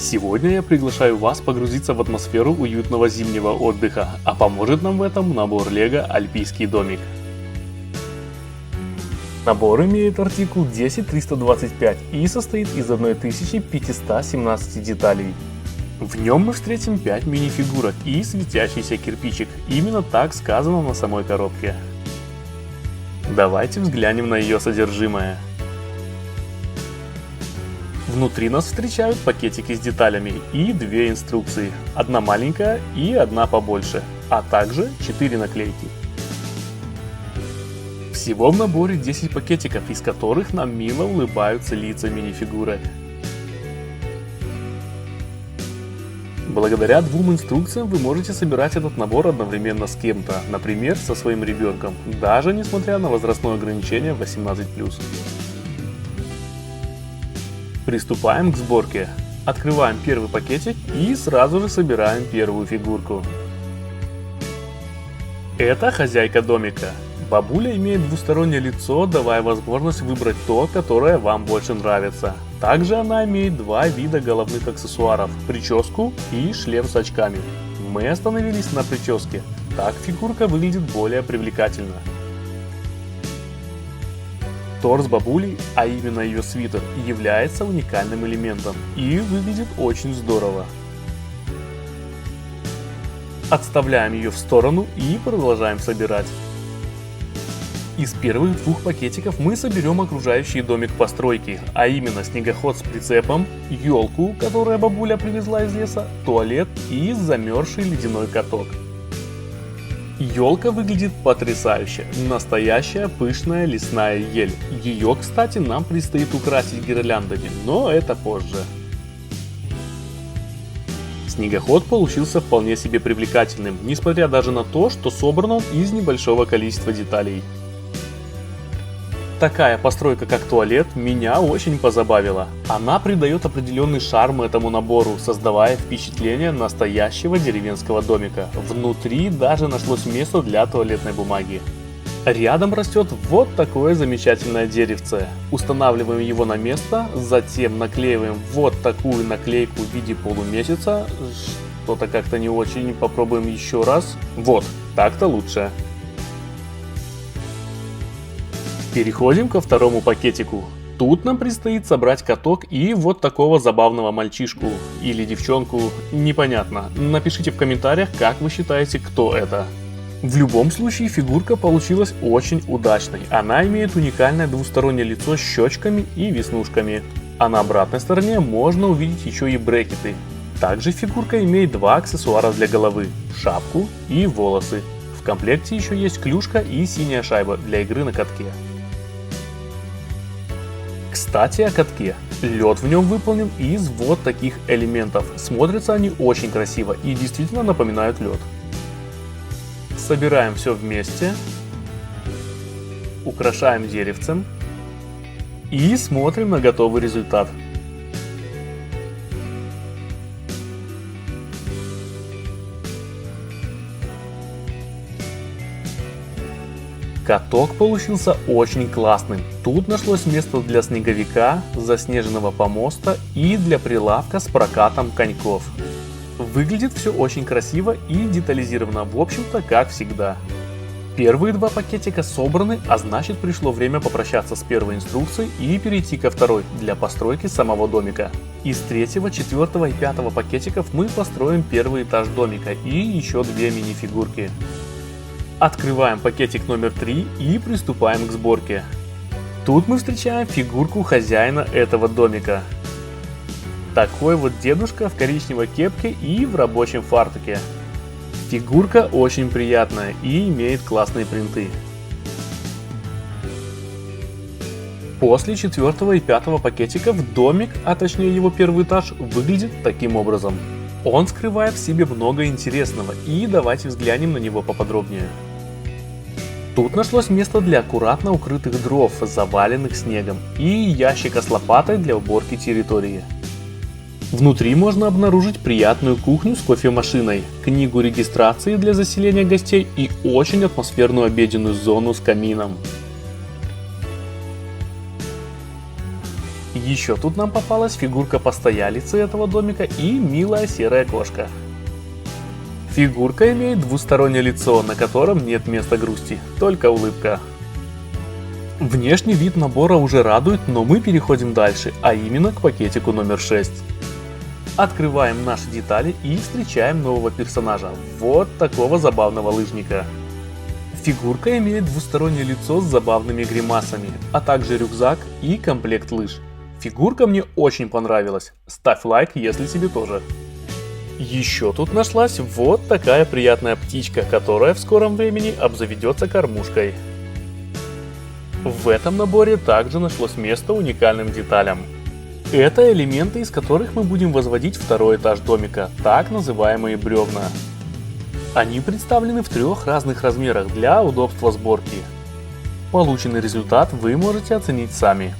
Сегодня я приглашаю вас погрузиться в атмосферу уютного зимнего отдыха, а поможет нам в этом набор Лего «Альпийский домик». Набор имеет артикул 10325 и состоит из 1517 деталей. В нем мы встретим 5 мини-фигурок и светящийся кирпичик, именно так сказано на самой коробке. Давайте взглянем на ее содержимое. Внутри нас встречают пакетики с деталями и 2 инструкции, одна маленькая и одна побольше, а также 4 наклейки. Всего в наборе 10 пакетиков, из которых нам мило улыбаются лица мини-фигурок. Благодаря 2 инструкциям вы можете собирать этот набор одновременно с кем-то, например, со своим ребенком, даже несмотря на возрастное ограничение 18+. Приступаем к сборке. Открываем первый пакетик и сразу же собираем первую фигурку. Это хозяйка домика. Бабуля имеет двустороннее лицо, давая возможность выбрать то, которое вам больше нравится. Также она имеет 2 вида головных аксессуаров – прическу и шлем с очками. Мы остановились на прическе, так фигурка выглядит более привлекательно. Торс бабули, а именно ее свитер, является уникальным элементом и выглядит очень здорово. Отставляем ее в сторону и продолжаем собирать. Из первых 2 пакетиков мы соберем окружающий домик постройки, а именно снегоход с прицепом, елку, которую бабуля привезла из леса, туалет и замерзший ледяной каток. Елка выглядит потрясающе, настоящая пышная лесная ель. Ее, кстати, нам предстоит украсить гирляндами, но это позже. Снегоход получился вполне себе привлекательным, несмотря даже на то, что собран он из небольшого количества деталей. Такая постройка, как туалет, меня очень позабавила. Она придает определенный шарм этому набору, создавая впечатление настоящего деревенского домика. Внутри даже нашлось место для туалетной бумаги. Рядом растет вот такое замечательное деревце. Устанавливаем его на место, затем наклеиваем вот такую наклейку в виде полумесяца. Что-то как-то не очень, попробуем еще раз. Вот, так-то лучше. Переходим ко второму пакетику. Тут нам предстоит собрать каток и вот такого забавного мальчишку или девчонку, непонятно. Напишите в комментариях, как вы считаете, кто это. В любом случае фигурка получилась очень удачной. Она имеет уникальное двустороннее лицо с щечками и веснушками. А на обратной стороне можно увидеть еще и брекеты. Также фигурка имеет 2 аксессуара для головы – шапку и волосы. В комплекте еще есть клюшка и синяя шайба для игры на катке. Кстати, о катке. Лед в нем выполнен из вот таких элементов. Смотрятся они очень красиво и действительно напоминают лед. Собираем все вместе. Украшаем деревцем. И смотрим на готовый результат. Каток получился очень классным. Тут нашлось место для снеговика, заснеженного помоста и для прилавка с прокатом коньков. Выглядит все очень красиво и детализировано, в общем-то, как всегда. Первые 2 пакетика собраны, а значит пришло время попрощаться с первой инструкцией и перейти ко второй, для постройки самого домика. Из 3, 4 и 5 пакетиков мы построим первый этаж домика и еще 2 мини-фигурки. Открываем пакетик номер 3 и приступаем к сборке. Тут мы встречаем фигурку хозяина этого домика. Такой вот дедушка в коричневой кепке и в рабочем фартуке. Фигурка очень приятная и имеет классные принты. После 4 и 5 пакетиков домик, а точнее его первый этаж, выглядит таким образом. Он скрывает в себе много интересного, и давайте взглянем на него поподробнее. Тут нашлось место для аккуратно укрытых дров, заваленных снегом, и ящика с лопатой для уборки территории. Внутри можно обнаружить приятную кухню с кофемашиной, книгу регистрации для заселения гостей и очень атмосферную обеденную зону с камином. Еще тут нам попалась фигурка постоялицы этого домика и милая серая кошка. Фигурка имеет двустороннее лицо, на котором нет места грусти, только улыбка. Внешний вид набора уже радует, но мы переходим дальше, а именно к пакетику номер 6. Открываем наши детали и встречаем нового персонажа, вот такого забавного лыжника. Фигурка имеет двустороннее лицо с забавными гримасами, а также рюкзак и комплект лыж. Фигурка мне очень понравилась, ставь лайк, если тебе тоже. Еще тут нашлась вот такая приятная птичка, которая в скором времени обзаведется кормушкой. В этом наборе также нашлось место уникальным деталям. Это элементы, из которых мы будем возводить второй этаж домика, так называемые бревна. Они представлены в 3 разных размерах для удобства сборки. Полученный результат вы можете оценить сами.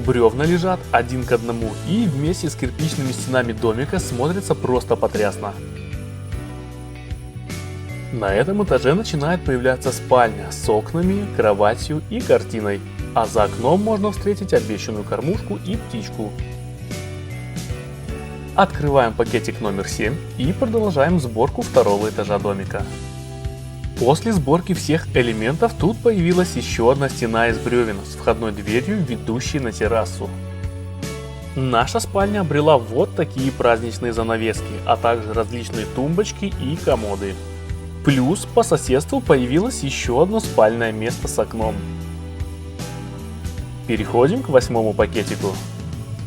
Бревна лежат один к одному и вместе с кирпичными стенами домика смотрятся просто потрясно. На этом этаже начинает появляться спальня с окнами, кроватью и картиной, а за окном можно встретить обещанную кормушку и птичку. Открываем пакетик номер 7 и продолжаем сборку второго этажа домика. После сборки всех элементов тут появилась еще одна стена из бревен с входной дверью, ведущей на террасу. Наша спальня обрела вот такие праздничные занавески, а также различные тумбочки и комоды. Плюс по соседству появилось еще одно спальное место с окном. Переходим к 8-му пакетику.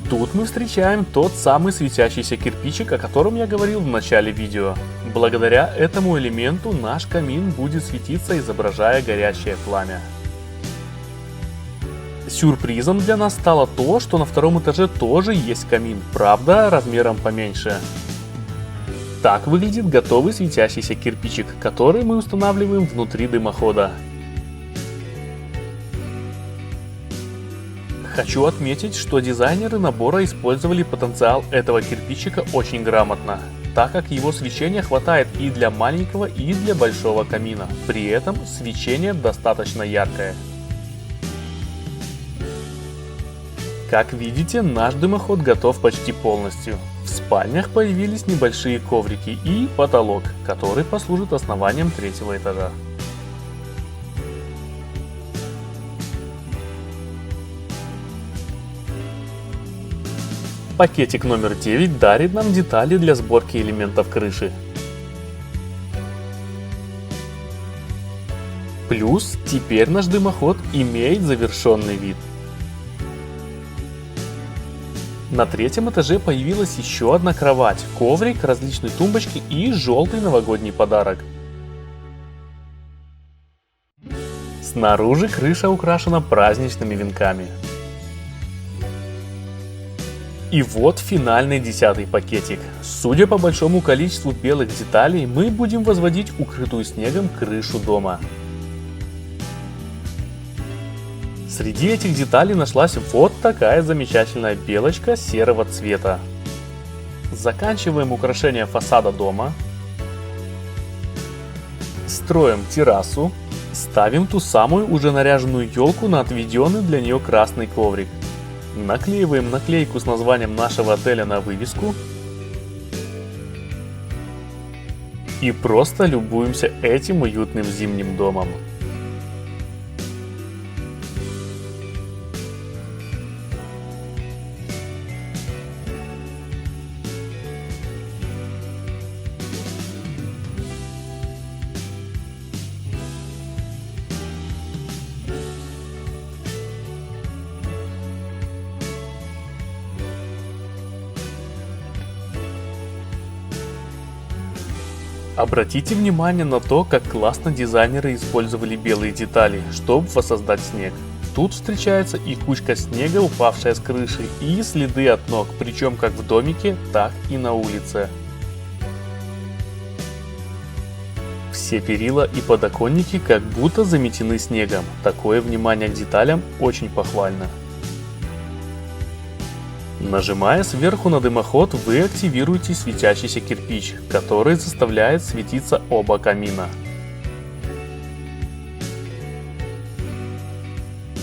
Тут мы встречаем тот самый светящийся кирпичик, о котором я говорил в начале видео. Благодаря этому элементу наш камин будет светиться, изображая горящее пламя. Сюрпризом для нас стало то, что на втором этаже тоже есть камин, правда размером поменьше. Так выглядит готовый светящийся кирпичик, который мы устанавливаем внутри дымохода. Хочу отметить, что дизайнеры набора использовали потенциал этого кирпичика очень грамотно, так как его свечения хватает и для маленького, и для большого камина, при этом свечение достаточно яркое. Как видите, наш дымоход готов почти полностью. В спальнях появились небольшие коврики и потолок, который послужит основанием 3-го этажа. Пакетик номер 9 дарит нам детали для сборки элементов крыши. Плюс теперь наш дымоход имеет завершенный вид. На 3-м этаже появилась еще одна кровать, коврик, различные тумбочки и желтый новогодний подарок. Снаружи крыша украшена праздничными венками. И вот финальный 10-й пакетик. Судя по большому количеству белых деталей, мы будем возводить укрытую снегом крышу дома. Среди этих деталей нашлась вот такая замечательная белочка серого цвета. Заканчиваем украшение фасада дома. Строим террасу. Ставим ту самую уже наряженную елку на отведенный для нее красный коврик. Наклеиваем наклейку с названием нашего отеля на вывеску. И просто любуемся этим уютным зимним домом. Обратите внимание на то, как классно дизайнеры использовали белые детали, чтобы воссоздать снег. Тут встречается и кучка снега, упавшая с крыши, и следы от ног, причем как в домике, так и на улице. Все перила и подоконники как будто заметены снегом. Такое внимание к деталям очень похвально. Нажимая сверху на дымоход, вы активируете светящийся кирпич, который заставляет светиться оба камина.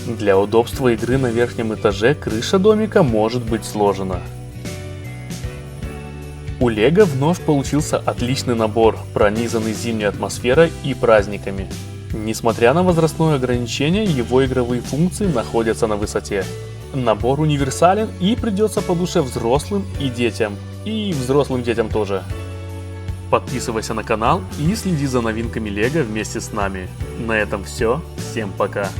Для удобства игры на верхнем этаже крыша домика может быть сложена. У Лего вновь получился отличный набор, пронизанный зимней атмосферой и праздниками. Несмотря на возрастное ограничение, его игровые функции находятся на высоте. Набор универсален и придется по душе взрослым и детям. И взрослым детям тоже. Подписывайся на канал и следи за новинками Лего вместе с нами. На этом все. Всем пока.